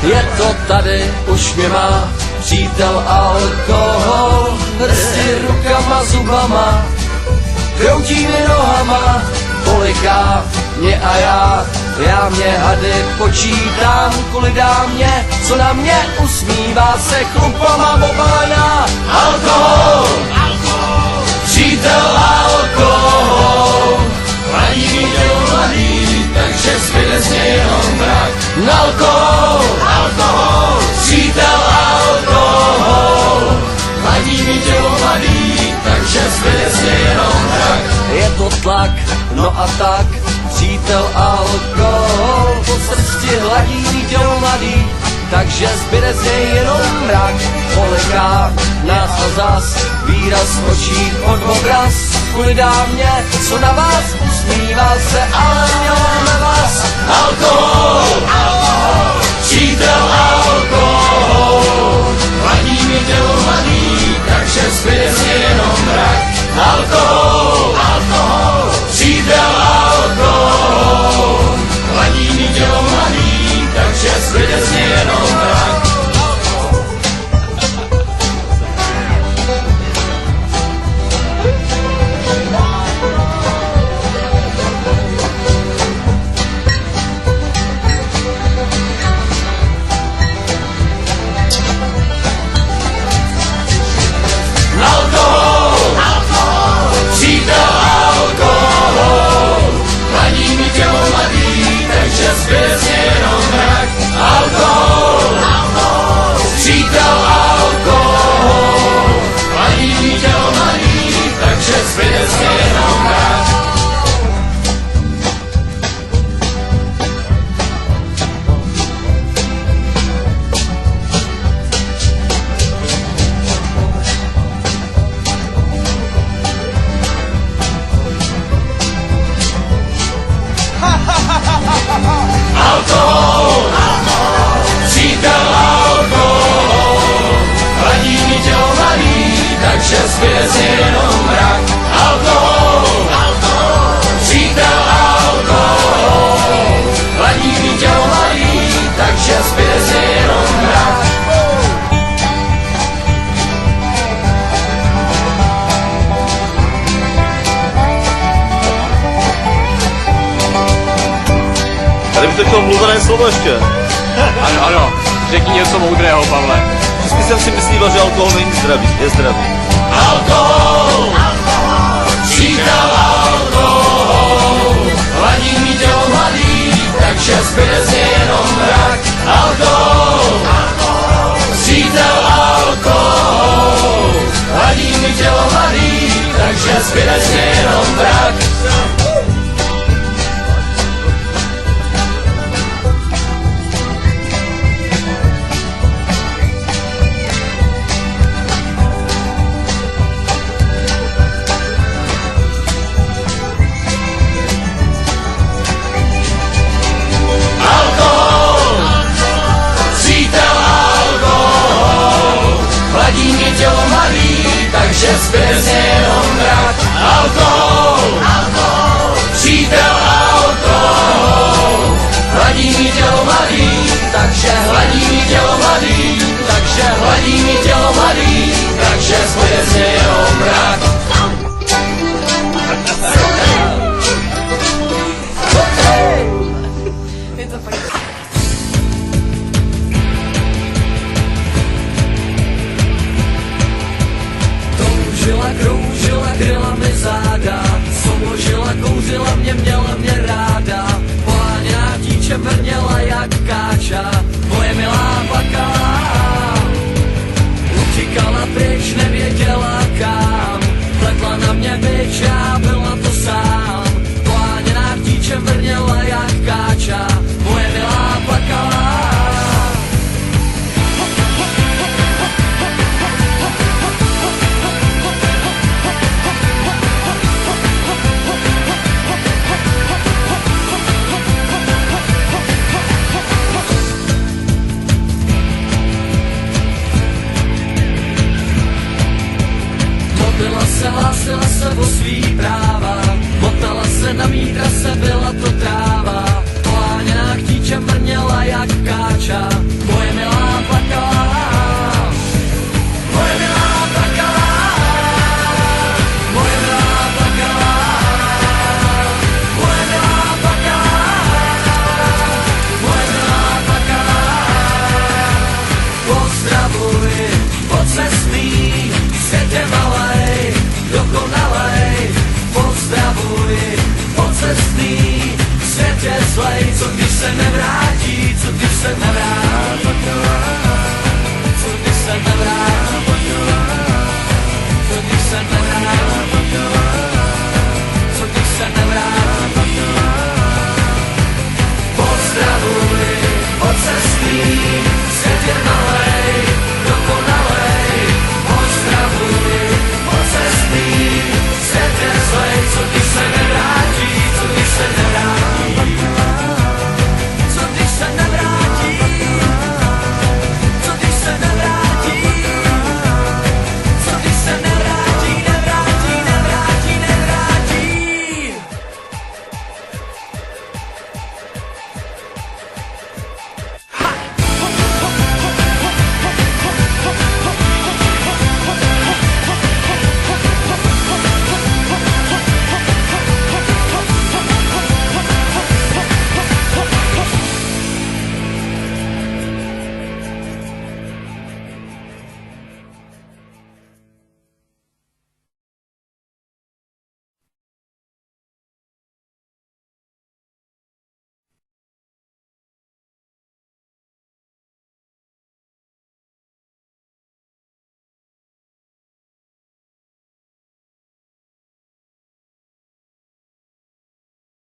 Je to tady, už mě má přítel alkohol. Hrsti rukama, zubama, kroutí mi nohama, poliká mě a já mě hady počítám, kvůli dámě, co na mě usmívá se chlupama obalena. Alkohol, přítel alkohol, hladí mi tělo mladý, takže zbyde z něj jenom mrak. Alkohol, přítel alkohol, hladí mi tělo mladý, takže zbyde z něj jenom mrak. Je to tlak, no a tak, přítel alkohol, po srsti hladí mi tělo mladý, takže zbyde z něj jenom mrak. Poliká nás a zas, výraz v očích od obraz, kvůli dámě, co na vás usmívá se, ale měláme vás. Alkohol, přítel alkohol, hladí mi tělo mladý, takže zbyde z něj jenom mrak. Alkohol, přítel alkohol, hladí mi tělo mladý, takže zbyde z něj jenom mrak. Tady bych to chtěl mluvené slovo ještě. Ano, řekni něco moudrého, Pavle. Vždycky jsem si myslel, že alkohol není zdravý, je zdravý. Alkohol, přítel alkohol, hladí mi tělo mladý, takže zbyde z něj jenom mrak. Alkohol, přítel alkohol, hladí mi tělo mladý, takže zbyde z něj jenom mrak. Takže zbyde z něj jenom mrak. Alkohol, přítel alkohol, hladí mi tělo mladý, takže hladí mi tělo mladý, takže hladí mi tělo mladý, takže zbyde z něj jenom mrak. Kroužila, kryla mi záda, souložila, kouřila měla mě ráda. Poháněná dítě vrněla jak káča, moje milá plakala. Utíkala pryč, nevěděla kam, pletla na mě bič, já byl na to sám. Poháněná dítě vrněla jak káča, moje milá plakala. se nevrátí, co když se nevrátí, co když se nevrátí, co když se nevrátí. Pozdravuj od cesty,